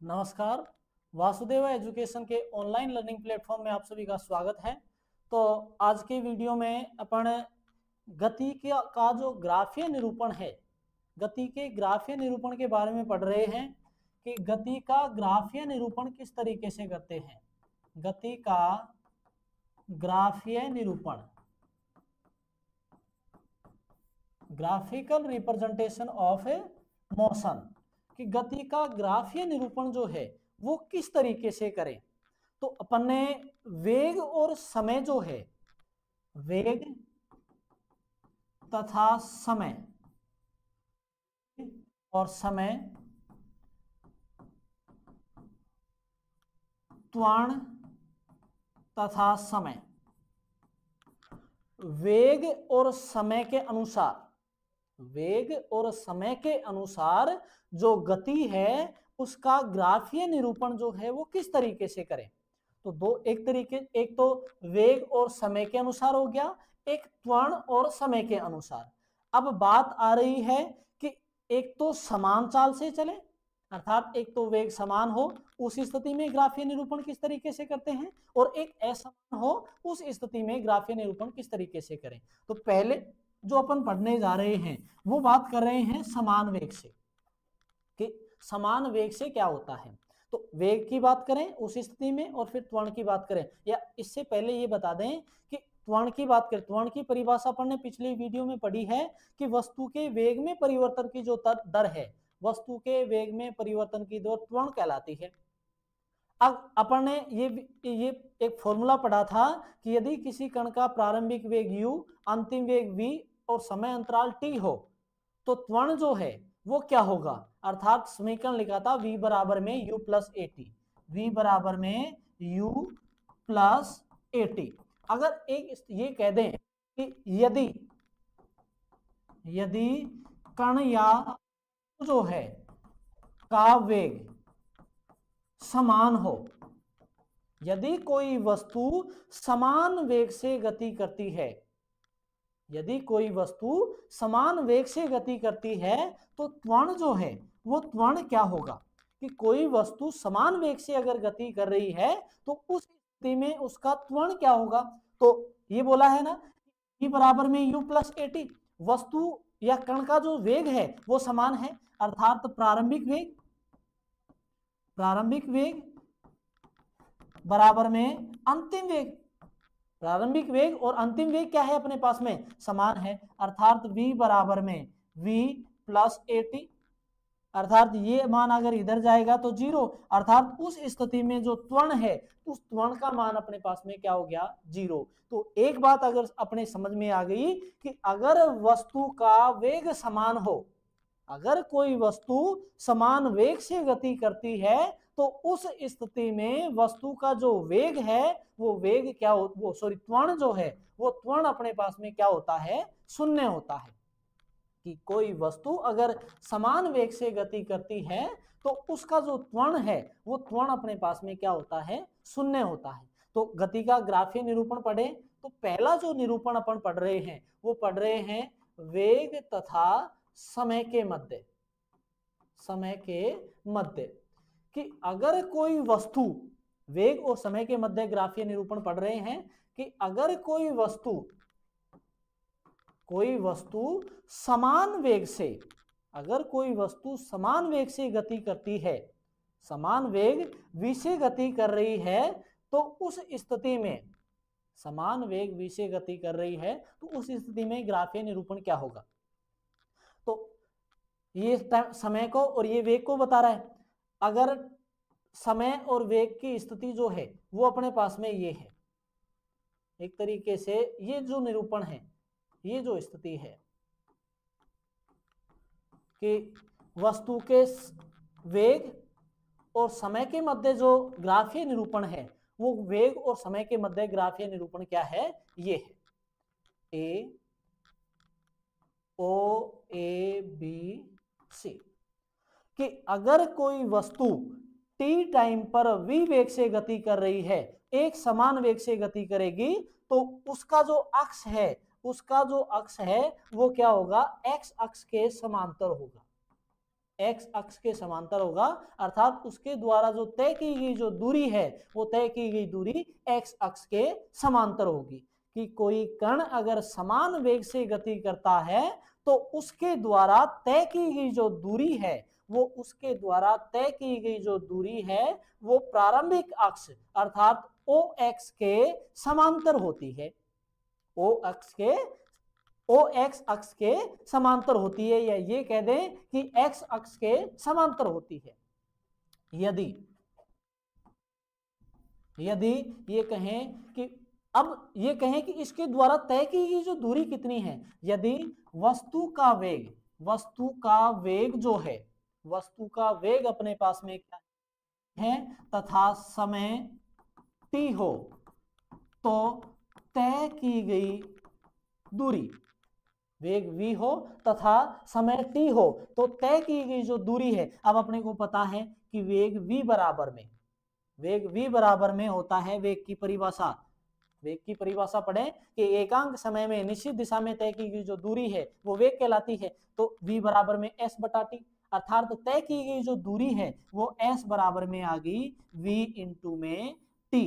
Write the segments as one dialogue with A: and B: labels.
A: नमस्कार। वासुदेव एजुकेशन के online learning platform में आप सभी का स्वागत है। तो आज के वीडियो में अपन गति का जो ग्राफीय निरूपण है, गति के ग्राफीय निरूपण के बारे में पढ़ रहे हैं कि गति का ग्राफीय निरूपण किस तरीके से करते हैं। गति का ग्राफीय निरूपण, graphical representation of A motion, कि गति का ग्राफीय निरूपण जो है वो किस तरीके से करें। तो अपन ने वेग और समय जो है, वेग तथा समय और समय, त्वरण तथा समय, वेग और समय के अनुसार, वेग और समय के अनुसार जो गति है उसका ग्राफीय निरूपण जो है वो किस तरीके से करें। तो दो एक तरीके, एक तो वेग और समय के अनुसार हो गया, एक त्वरण और समय के अनुसार। अब बात आ रही है कि एक तो समान चाल से चले, अर्थात एक तो वेग समान हो, उस स्थिति में ग्राफीय निरूपण किस तरीके से करते हैं, और एक असमान हो, उस स्थिति में ग्राफीय निरूपण किस तरीके से करें। तो पहले जो अपन पढ़ने जा रहे हैं वो बात कर रहे हैं समान वेग से, कि समान वेग से क्या होता है। तो वेग की बात करें उस स्थिति में, और फिर त्वरण की बात करें। या इससे पहले ये बता दें कि त्वरण की बात करें, त्वरण की परिभाषा अपन ने पिछले वीडियो में पढ़ी है कि वस्तु के वेग में परिवर्तन की जो दर है, वस्तु के वेग में परिवर्तन की दर त्वरण कहलाती है। अब अपन ने ये एक फॉर्मूला पढ़ा था कि यदि किसी कण का प्रारंभिक वेग u, अंतिम वेग v और समय अंतराल t हो तो त्वरण जो है वो क्या होगा। अर्थात समीकरण लिखा था v बराबर में u plus A T, v बराबर में u प्लस ए टी। अगर एक ये कह दें कि यदि कण या जो है का वेग समान हो, यदि कोई वस्तु समान वेग से गति करती है, यदि कोई वस्तु समान वेग से गति करती है तो त्वरण जो है वो त्वरण क्या होगा कि कोई वस्तु समान वेग से अगर गति कर रही है तो उस स्थिति में उसका त्वरण क्या होगा। तो ये बोला है ना कि बराबर में u प्लस ए टी, वस्तु या कण का जो वेग है वो समान है, अर्थात प्रारंभिक वेग बराबर में अंतिम वेग। प्रारंभिक वेग और अंतिम वेग क्या है अपने पास में, समान है, अर्थात v बराबर में v प्लस ए टी। अर्थात ये मान अगर इधर जाएगा तो 0, अर्थात उस स्थिति में जो त्वरण है उस त्वरण का मान अपने पास में क्या हो गया, 0। तो एक बात अगर अपने समझ में आ गई कि अगर वस्तु का वेग समान हो, अगर कोई वस्तु समान वेग से गति करती है तो उस स्थिति में वस्तु का जो वेग है वो वेग क्या हो, वो सॉरी त्वरण जो है वो त्वरण अपने पास में क्या होता है, शून्य होता है। कि कोई वस्तु अगर समान वेग से गति करती है तो उसका जो त्वरण है वो त्वरण अपने पास में क्या होता है, शून्य होता है। तो गति का ग्राफीय निरूपण पढ़े तो पहला जो निरूपण अपन पढ़ रहे हैं वो पढ़ रहे हैं वेग तथा समय के मध्य, समय के मध्य, कि अगर कोई वस्तु, वेग और समय के मध्य ग्राफीय निरूपण पढ़ रहे हैं कि अगर कोई वस्तु समान वेग से, अगर कोई वस्तु समान वेग से गति करती है, समान वेग v से गति कर रही है तो उस स्थिति में, समान वेग v से गति कर रही है तो उस स्थिति में ग्राफीय निरूपण क्या होगा। तो ये समय को और ये वेग को बता रहा है। अगर समय और वेग की स्थिति जो है वो अपने पास में ये है, एक तरीके से ये जो निरूपण है, ये जो स्थिति है कि वस्तु के वेग और समय के मध्य जो ग्राफीय निरूपण है वो वेग और समय के मध्य ग्राफीय निरूपण क्या है, ये है ए ओ ए बी सी, कि अगर कोई वस्तु टी टाइम पर v वेग से गति कर रही है, एक समान वेग से गति करेगी तो उसका जो अक्ष है वो क्या होगा, x अक्ष के समांतर होगा। एक्स अक्ष के समांतर होगा, अर्थात उसके द्वारा जो तय की गई जो दूरी है वो तय की गई दूरी एक्स अक्ष के समांतर होगी। कि कोई कण अगर समान वेग से गति करता है तो उसके द्वारा तय की गई जो दूरी है वो उसके द्वारा तय की गई जो दूरी है वो प्रारंभिक अक्ष अर्थात ओ एक्स के समांतर होती है। ओ एक्स अक्ष के समांतर होती है, या ये कह दें कि एक्स अक्ष के समांतर होती है। यदि ये कहें कि अब ये कहें कि इसके द्वारा तय की गई जो दूरी कितनी है, यदि वस्तु का वेग जो है, वस्तु का वेग अपने पास में क्या है तथा समय t हो तो तय की गई दूरी, वेग v हो तथा समय t हो तो तय की गई जो दूरी है। अब अपने को पता है कि वेग v बराबर में होता है, वेग की परिभाषा पढ़ें कि एकांक समय में निश्चित दिशा में तय की गई जो दूरी है वो वेग कहलाती है। तो v बराबर में s बटा t, अर्थात तय की गई जो दूरी है वो s बराबर में आ गई v इंटू में t।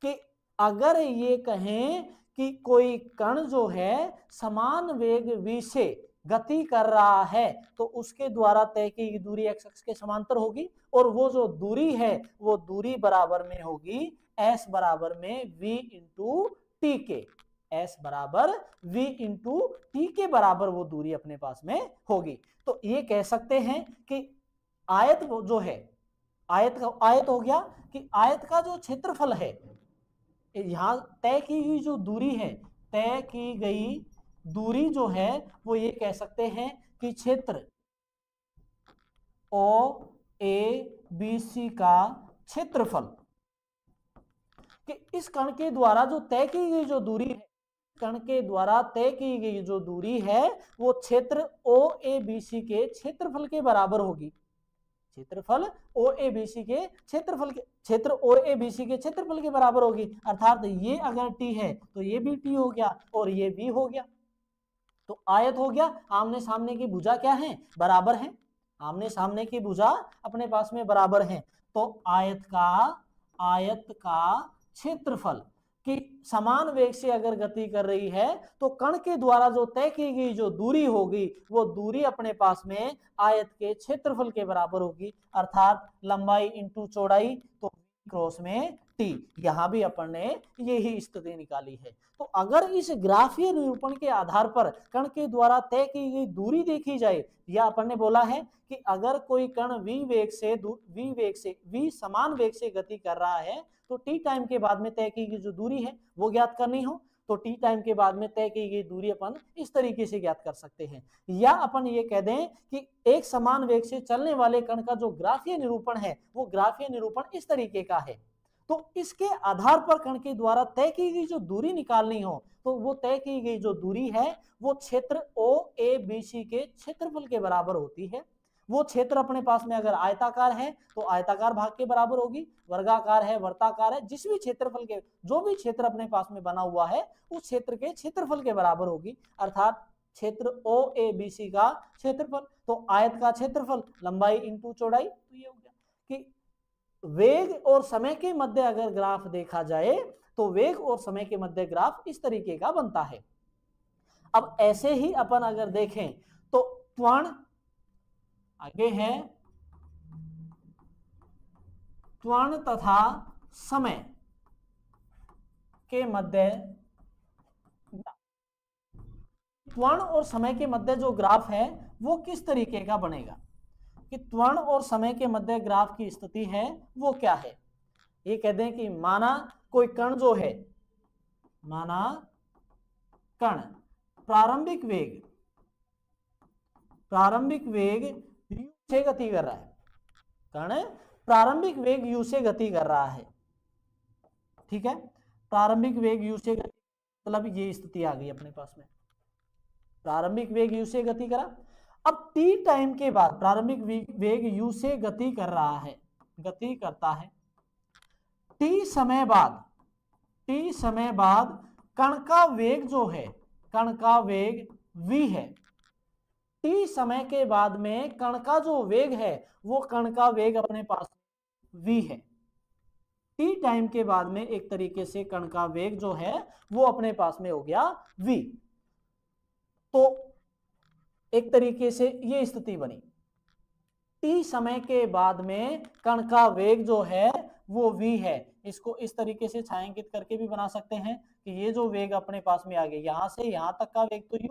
A: कि अगर ये कहें कि कोई कण जो है समान वेग v से गति कर रहा है तो उसके द्वारा तय की दूरी एक्स अक्ष के समांतर होगी, और वो जो दूरी है वो दूरी बराबर में होगी s बराबर में v इंटू टी के, s बराबर v इंटू टी के बराबर वो दूरी अपने पास में होगी। तो ये कह सकते हैं कि आयत जो है, आयत हो गया कि आयत का जो क्षेत्रफल है, यहां तय की गई जो दूरी है, तय की गई दूरी जो है वो ये कह सकते हैं कि क्षेत्र ओ ए बी सी का क्षेत्रफल, कि इस कण के द्वारा जो तय की गई जो दूरी है, कण के द्वारा तय की गई जो दूरी है वो क्षेत्र ओ ए बी सी के क्षेत्रफल के बराबर होगी। क्षेत्रफल ओ ए बी सी के क्षेत्र ओ ए बी सी के क्षेत्रफल के बराबर होगी, अर्थात ये अगर टी है तो ये भी टी हो गया और ये भी हो गया। तो आयत हो गया, आमने सामने की भुजा क्या है, बराबर है, आमने सामने की भुजा अपने पास में बराबर है। तो आयत का क्षेत्रफल कि समान वेग से अगर गति कर रही है तो कण के द्वारा जो तय की गई जो दूरी होगी वो दूरी अपने पास में आयत के क्षेत्रफल के बराबर होगी, अर्थात लंबाई इंटू चौड़ाई, तो क्रॉस में टी। यहां भी अपन ने यही स्थिति निकाली है। तो अगर इस ग्राफीय निरूपण के आधार पर कण के द्वारा तय की गई दूरी देखी जाए, या अपन ने बोला है कि अगर कोई कण v समान वेग से गति कर रहा है तो t टाइम के बाद में तय की गई जो दूरी है वो ज्ञात करनी हो, तो t टाइम के बाद में तय की गई दूरी अपन इस तरीके से ज्ञात कर सकते हैं। या अपन ये कह दें कि एक समान वेग से चलने वाले कण का जो ग्राफीय निरूपण है वो ग्राफीय निरूपण इस तरीके का है। तो इसके आधार पर कण के द्वारा तय की गई जो दूरी निकालनी हो तो वो तय की गई जो दूरी है वो क्षेत्र ओ ए बी सी के क्षेत्रफल के बराबर होती है। वो क्षेत्र अपने पास में अगर आयताकार है तो आयताकार भाग के बराबर होगी, वर्गाकार है, वर्ताकार है, जिस भी क्षेत्रफल के जो भी क्षेत्र अपने पास में बना हुआ है उस क्षेत्र के क्षेत्रफल के बराबर होगी, अर्थात क्षेत्र ओ ए बी सी का क्षेत्रफल। तो आयत का क्षेत्रफल लंबाई इंटू चौड़ाई, तो ये हो गया कि वेग और समय के मध्य अगर ग्राफ देखा जाए तो वेग और समय के मध्य ग्राफ इस तरीके का बनता है। अब ऐसे ही अपन अगर देखें तो त्वरण आगे है, त्वरण तथा समय के मध्य, त्वरण और समय के मध्य जो ग्राफ है वो किस तरीके का बनेगा, कि त्वरण और समय के मध्य ग्राफ की स्थिति है वो क्या है। ये कहते हैं कि माना कोई कण जो है, माना कण प्रारंभिक वेग u से गति कर रहा है, कण प्रारंभिक वेग u से गति कर रहा है, ठीक है, प्रारंभिक वेग u से गति, मतलब ये स्थिति आ गई अपने पास में, प्रारंभिक वेग u से गति करा। अब t टाइम के बाद प्रारंभिक वेग u से गति कर रहा है, गति करता है, t समय बाद कण का वेग जो है, कण का वेग v है, टी समय के बाद में कण का जो वेग है वो कण का वेग अपने पास v है। टी टाइम के बाद में एक तरीके से कण का वेग जो है वो अपने पास में हो गया v। तो एक तरीके से ये स्थिति बनी, टी समय के बाद में कण का वेग जो है वो v है। इसको इस तरीके से छायांकित करके भी बना सकते हैं कि ये जो वेग अपने पास में आ गया, यहां से यहां तक का वेग तो u,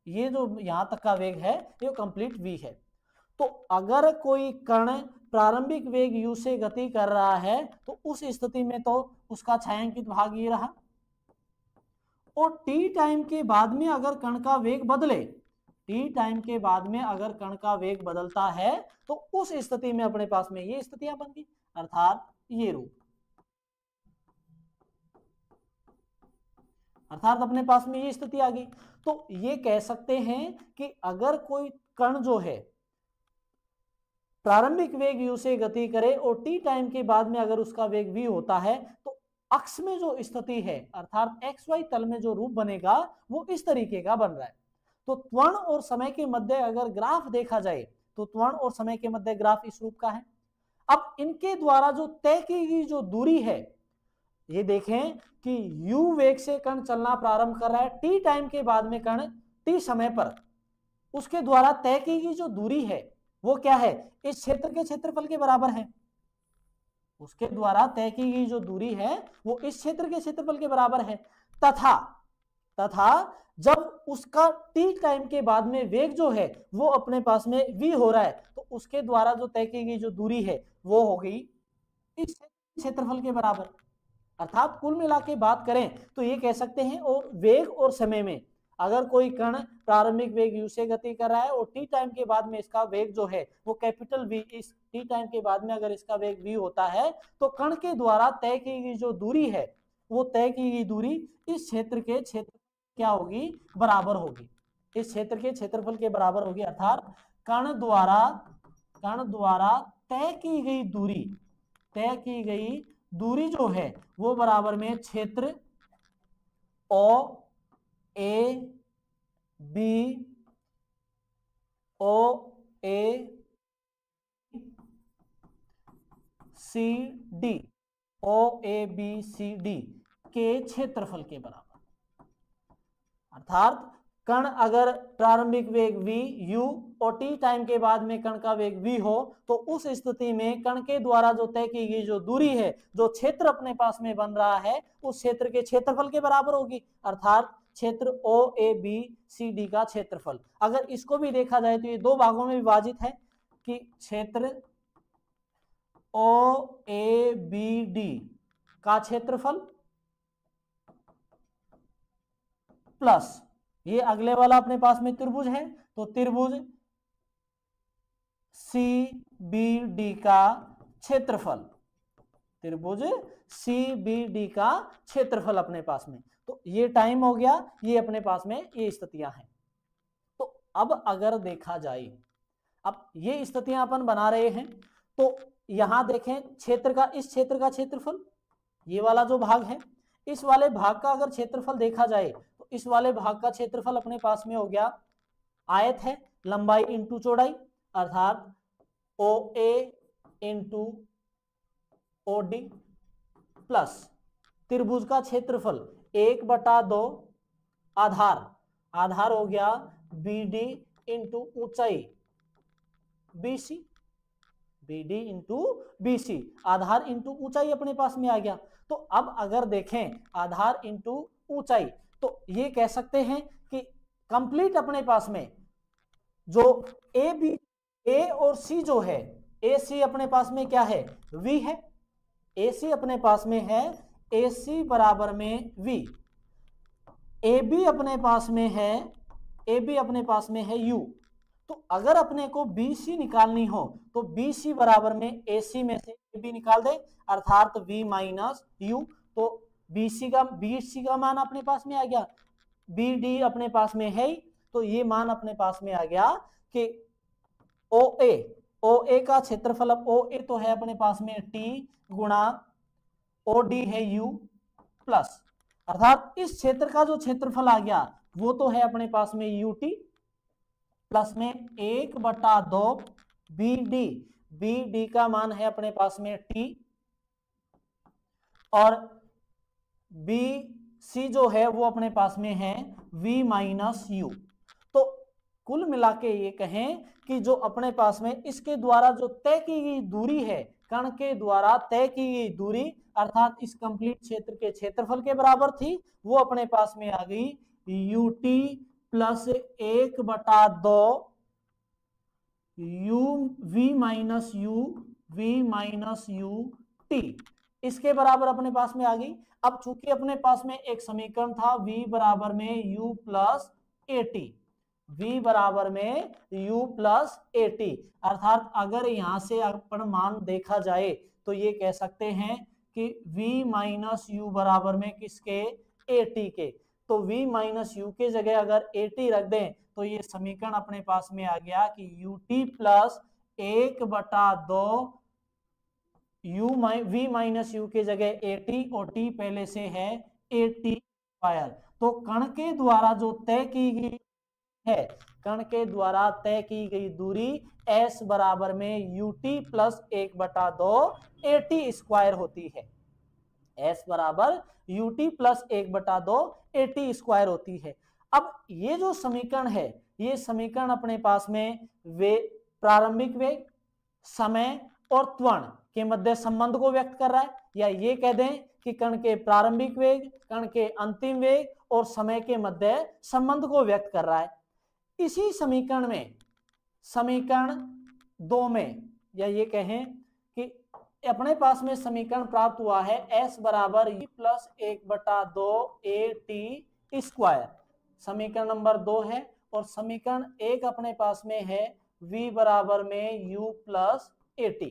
A: ये जो यहां तक का वेग है ये कंप्लीट v है। तो अगर कोई कण प्रारंभिक वेग u से गति कर रहा है तो उस स्थिति में तो उसका छायांकित भाग ये रहा, और t टाइम के बाद में अगर कण का वेग बदले, टी टाइम के बाद में अगर कण का वेग बदलता है तो उस स्थिति में अपने पास में ये स्थितियां बन गई, अर्थात ये रूप, अर्थात अपने पास में ये स्थिति आ गई। तो ये कह सकते हैं कि अगर कोई कण जो है प्रारंभिक वेग u से गति करे और t टाइम के बाद में अगर उसका वेग v होता है तो अक्ष में जो स्थिति है अर्थात xy तल में जो रूप बनेगा वो इस तरीके का बन रहा है। तो त्वरण और समय के मध्य अगर ग्राफ देखा जाए तो त्वरण और समय के मध्य ग्राफ इस रूप का है। अब इनके द्वारा जो तय की गई जो दूरी है, ये देखें कि u वेग से कण चलना प्रारंभ कर रहा है, t टाइम के बाद में कण t समय पर उसके द्वारा तय की गई जो दूरी है वो क्या है, इस क्षेत्र के क्षेत्रफल के बराबर है। उसके द्वारा तय की गई जो दूरी है वो इस क्षेत्र के क्षेत्रफल के बराबर है। तथा जब उसका t टाइम के बाद में वेग जो है वो अपने पास में v हो रहा है तो उसके द्वारा जो तय की गई जो दूरी है वो हो गई इस क्षेत्रफल के बराबर। अर्थात कुल मिला के बात करें तो ये कह सकते हैं और वेग और समय में अगर कोई कण प्रारंभिक वेग u से गति कर रहा है और t टाइम के बाद में इसका वेग जो है वो कैपिटल V, इस t टाइम के बाद में अगर इसका वेग v होता है तो कण के द्वारा तय की गई जो दूरी है वो तय की गई दूरी इस क्षेत्र के क्षेत्र क्या होगी, बराबर होगी, इस क्षेत्र के क्षेत्रफल के बराबर होगी। अर्थात कण द्वारा तय की गई दूरी जो है वो बराबर में क्षेत्र ओ ए बी सी डी के क्षेत्रफल के बराबर। अर्थात कण अगर प्रारंभिक वेग v u और t टाइम के बाद में कण का वेग v हो तो उस स्थिति में कण के द्वारा जो तय की गई जो दूरी है, जो क्षेत्र अपने पास में बन रहा है उस क्षेत्र के क्षेत्रफल के बराबर होगी। अर्थात क्षेत्र ओ ए बी सी डी का क्षेत्रफल, अगर इसको भी देखा जाए तो ये दो भागों में विभाजित है कि क्षेत्र ओ ए बी डी का क्षेत्रफल प्लस ये अगले वाला अपने पास में त्रिभुज है तो त्रिभुज सी बी डी का क्षेत्रफल, त्रिभुज सी बी डी का क्षेत्रफल अपने पास में। तो ये टाइम हो गया, ये अपने पास में ये स्थितियां हैं। तो अब अगर देखा जाए, अब ये स्थितियां अपन बना रहे हैं तो यहां देखें क्षेत्र का, इस क्षेत्र का क्षेत्रफल ये वाला जो भाग है, इस वाले भाग का अगर क्षेत्रफल देखा जाए तो इस वाले भाग का क्षेत्रफल अपने पास में हो गया, आयत है, लंबाई इंटू चौड़ाई, अर्थात O A into O D plus त्रिभुज का क्षेत्रफल 1/2 आधार हो गया बी डी इंटू ऊंचाई B C, B D into B C, आधार इंटू ऊंचाई अपने पास में आ गया। तो अब अगर देखें आधार इंटू ऊंचाई तो ये कह सकते हैं कि कंप्लीट अपने पास में जो ए और सी जो है, ए सी अपने पास में क्या है, v है, ए सी अपने पास में है, ए सी बराबर में v, ए बी अपने पास में है, ए बी अपने पास में है u। तो अगर अपने को बी सी निकालनी हो तो बी सी बराबर में ए सी में से ए बी निकाल दे, अर्थात v माइनस यू। तो बी सी का मान अपने पास में आ गया, बी डी अपने पास में है, तो ये मान अपने पास में आ गया कि ओ ए का क्षेत्रफल, अब ओ ए तो है अपने पास में टी गुणा ओ डी है यू प्लस, अर्थात इस क्षेत्र का जो क्षेत्रफल आ गया वो तो है अपने पास में यू टी प्लस में 1/2 BD, BD का मान है अपने पास में T, और BC जो है वो अपने पास में है V माइनस U। तो कुल मिला के ये कहें कि जो अपने पास में इसके द्वारा जो तय की गई दूरी है, कण के द्वारा तय की गई दूरी अर्थात इस कंप्लीट क्षेत्र के क्षेत्रफल के बराबर थी, वो अपने पास में आ गई UT plus 1/2 V minus U T, इसके बराबर अपने पास में आ गई। अब चूंकि अपने पास में एक समीकरण था V बराबर में U प्लस AT, V बराबर में U प्लस AT, अर्थात अगर यहां से अपन मान देखा जाए तो ये कह सकते हैं कि V माइनस U बराबर में किसके, AT के। तो V माइनस U के जगह अगर AT रख दें तो ये समीकरण अपने पास में आ गया कि UT plus 1/2 V minus U के जगह AT और T पहले से है AT²। तो कण के द्वारा जो तय की गई है, कण के द्वारा तय की गई दूरी S बराबर में UT प्लस 1/2 AT² होती है। S बराबर UT प्लस 1/2 AT² होती है। अब ये जो समीकरण है, ये समीकरण अपने पास में वे प्रारंभिक वेग, समय और त्वरण के मध्य संबंध को व्यक्त कर रहा है, या ये कह दें कि कण के प्रारंभिक वेग, कण के अंतिम वेग और समय के मध्य संबंध को व्यक्त कर रहा है। इसी समीकरण में, समीकरण 2 में, या ये कहें कि अपने पास में समीकरण प्राप्त हुआ है S बराबर U प्लस 1/2 AT², समीकरण नंबर 2 है, और समीकरण 1 अपने पास में है V बराबर में U प्लस AT।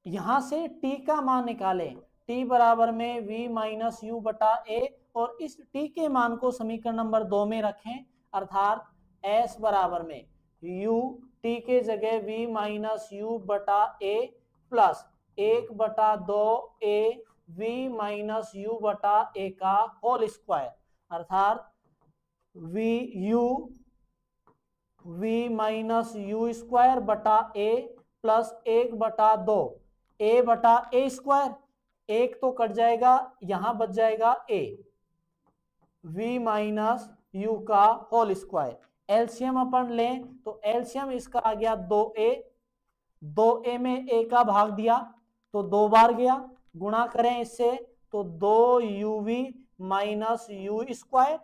A: यहां से T का मान निकालें, T बराबर में V माइनस U बटा A, और इस T के मान को समीकरण नंबर 2 में रखें, अर्थात S बराबर में U, T के जगह V माइनस U बटा A plus 1/2 A V minus U बटा A का होल स्क्वायर, अर्थात V माइनस U² बटा A प्लस 1/2 A बटा A², एक तो कट जाएगा, यहां बच जाएगा A, V माइनस U का होल स्क्वायर। एलसीएम अपन लें तो एलसीएम इसका आ गया 2A, 2A में A का भाग दिया तो 2 बार गया, गुणा करें इससे तो 2UV minus U²,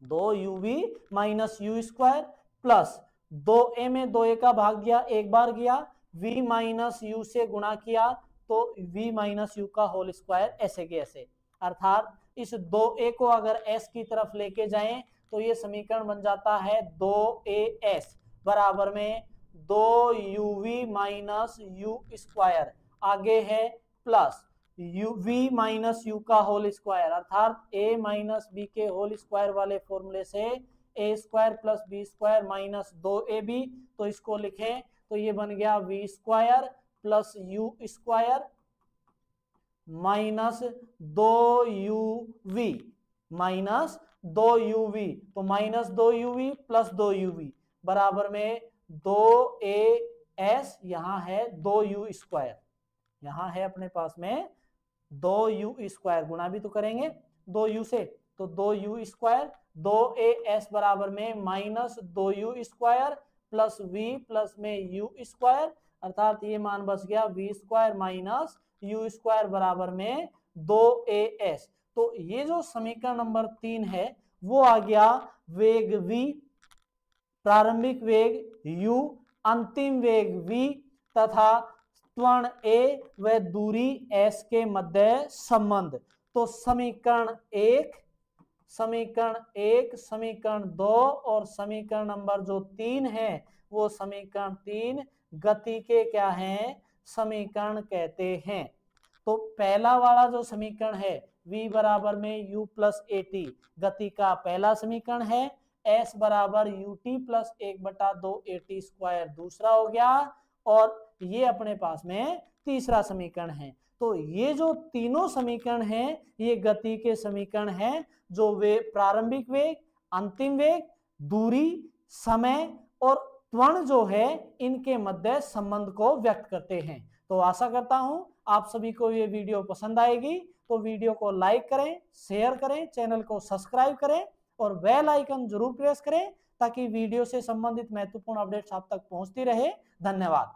A: 2UV minus U² plus 2A में 2A का भाग दिया, एक बार गया, V माइनस U से गुणा किया तो V माइनस U का होल स्क्वायर, ऐसे के ऐसे। अर्थात इस 2A को अगर S की तरफ लेके जाएं तो ये समीकरण बन जाता है 2AS बराबर में 2UV माइनस U², आगे है प्लस V माइनस U का होल स्क्वायर, अर्थात A माइनस B के होल स्क्वायर वाले फॉर्मूले से A² plus B² minus 2AB, तो इसको लिखें तो ये बन गया V² plus U² minus 2UV minus 2UV, तो माइनस 2UV प्लस 2UV बराबर में 2AS, यहां है 2U², यहां है अपने पास में 2U², गुणा भी तो करेंगे 2U से, तो 2U², 2AS बराबर में minus 2U² plus V plus में U², अर्थात ये मान बच गया V² माइनस U² बराबर में 2AS। तो ये जो समीकरण नंबर 3 है वो आ गया वेग V, प्रारंभिक वेग U, अंतिम वेग V तथा त्वरण A व दूरी S के मध्य संबंध। तो समीकरण 1, समीकरण 2 और समीकरण नंबर जो 3 है वो समीकरण 3 गति के क्या हैं, समीकरण कहते हैं। तो पहला वाला जो समीकरण है V बराबर में U प्लस AT गति का पहला समीकरण है, S बराबर UT प्लस 1/2 AT² दूसरा हो गया, और ये अपने पास में तीसरा समीकरण है। तो ये जो तीनों समीकरण हैं ये गति के समीकरण हैं, जो वे प्रारंभिक वेग, अंतिम वेग, दूरी, समय और त्वरण जो है इनके मध्य संबंध को व्यक्त करते हैं। तो आशा करता हूं आप सभी को ये वीडियो पसंद आएगी। तो वीडियो को लाइक करें, शेयर करें, चैनल को सब्सक्राइब करें और बेल आइकन जरूर प्रेस करें ताकि वीडियो से संबंधित महत्वपूर्ण अपडेट्स आप तक पहुंचती रहे। धन्यवाद।